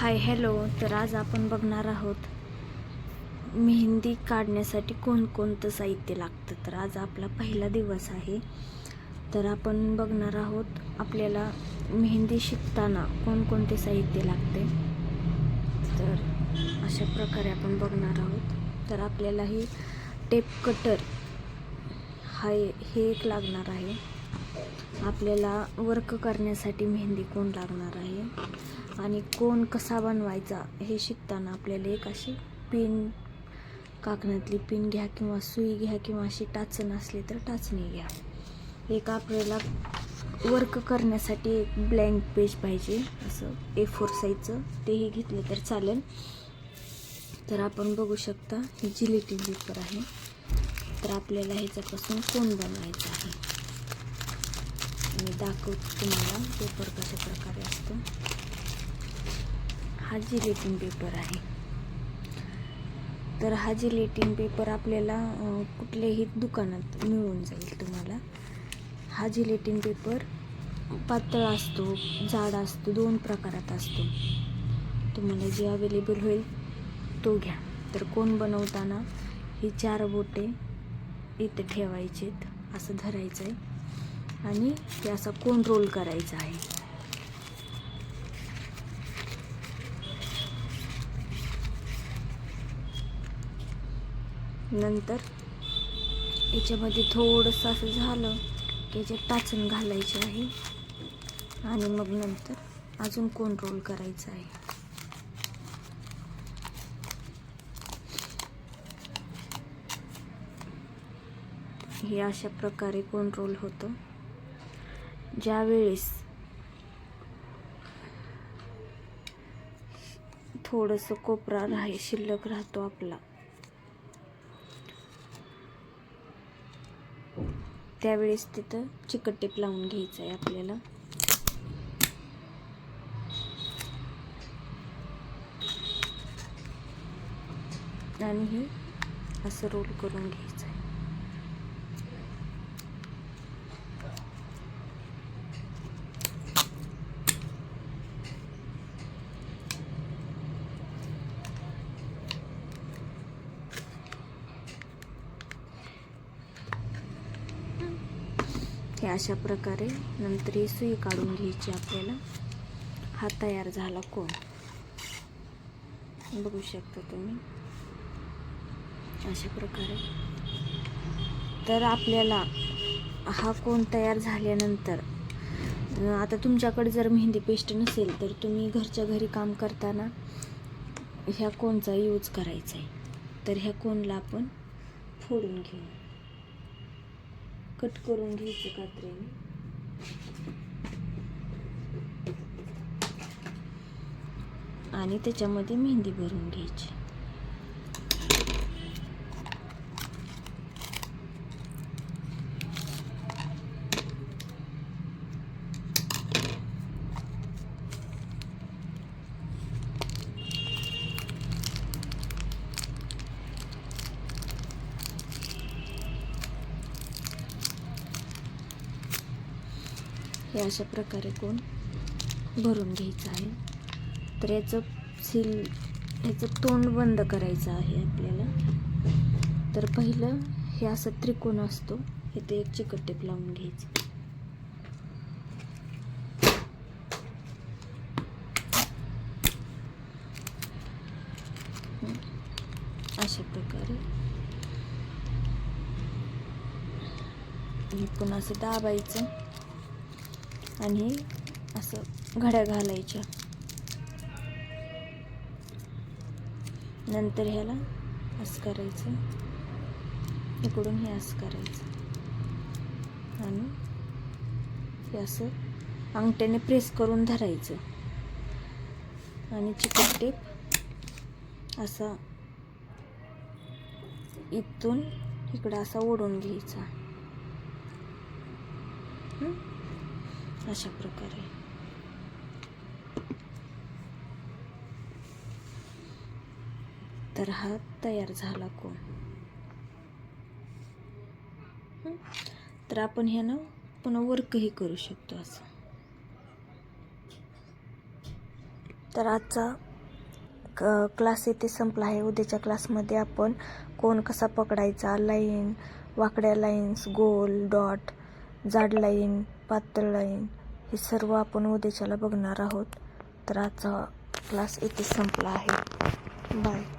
Hi hello. तर आज आपण बघणार आहोत मेहंदी काढण्यासाठी कोणकोणतं साहित्य लागतं. तर आज आपला पहिला दिवस आहे. तर आपण बघणार आहोत आपल्याला मेहंदी शिकताना कोणकोणते साहित्य लागते. तर अशा प्रकारे आपण बघणार आहोत. तर आपल्याला ही टेप कटर हे एक लागणार आहे. आपल्याला वर्क करण्यासाठी मेहंदी कोण लागणार आहे आणि कोण कसा बनवायचा हे शिकताना आपल्याला एक अशी पिन, काकणातली पिन घ्या किंवा सुई घ्या किंवा अशी टाचण असली तर टाचणी घ्या. एक आपल्याला वर्क करण्यासाठी एक ब्लँक पेज पाहिजे, असं A4 साईजचं, तेही घेतलं तर चालेल. तर आपण बघू शकता ही जिलेटिन पेपर आहे. तर आपल्याला ह्याच्यापासून कोण बनवायचं आहे. मी दाखवते तुम्हाला पेपर कशा प्रकारे असतो. हा जिलेटिन पेपर आहे. तर हा जिलेटिन पेपर आपल्याला कुठल्याही दुकानात मिळून जाईल तुम्हाला. हा जिलेटिन पेपर पातळ असतो, जाड असतो, 2 प्रकारात असतो. तुम्हाला जे अवेलेबल होईल तो घ्या. तर कोण बनवताना ही 4 बोटे इथे ठेवायचेत, असं धरायचं आहे आणि ते असा कोण रोल करायचा आहे. नंतर याच्यामध्ये थोडंसं असं झालं की याच्यात टाचण घालायची आहे आणि मग नंतर अजून कोण रोल करायचा आहे. हे अशा प्रकारे कोण रोल होतं. ज्यावेळेस थोडंसं कोपरा शिल्लक राहतो आपला, त्यावेळेस तिथं चिकट टेप लावून घ्यायचं आहे आपल्याला. आणि हे असं रोल करून घ्यायचं आहे. हे अशा प्रकारे नंतर ही सुई काढून घ्यायची आपल्याला. हा तयार झाला कोण, बघू शकता तुम्ही अशा प्रकारे. तर आपल्याला हा कोण तयार झाल्यानंतर आता तुमच्याकडे जर मेहंदी पेस्ट नसेल तर तुम्ही घरच्या घरी काम करताना ह्या कोणचा यूज करायचा आहे. तर ह्या कोणला आपण फोडून घेऊ, कट करून घ्यायचं कात्रीने. आणि त्याच्यामध्ये मेहंदी भरून घ्यायची. हे अशा प्रकारे कोण भरून घ्यायचं आहे. तर याचं तोंड बंद करायचं आहे आपल्याला. तर पहिलं हे असं त्रिकोण असतो, हे ते एक चिकट टेप लावून घ्यायचं. अशा प्रकारे हे पण असं दाबायचं आणि असं घड्या घालायच्या. नंतर ह्याला असं करायचं, इकडून हे असं करायचं आणि हे असं अंगठ्याने प्रेस करून धरायचं आणि चिकट टेप असा इथून इकडं असा ओढून घ्यायचा. अशा प्रकारे. तर हा तयार झाला कोण. तर आपण ह्यानं पुन्हा वर्कही करू शकतो असं. तर आजचा क्लास इथे संपला आहे. उद्याच्या क्लासमध्ये आपण कोण कसा पकडायचा, लाईन, वाकड्या लाईन्स, गोल, डॉट, जाड लाईन, पातळ लाईन, हे सर्व आपण उद्याच्याला बघणार आहोत. तर आजचा क्लास इथे संपला आहे. बाय.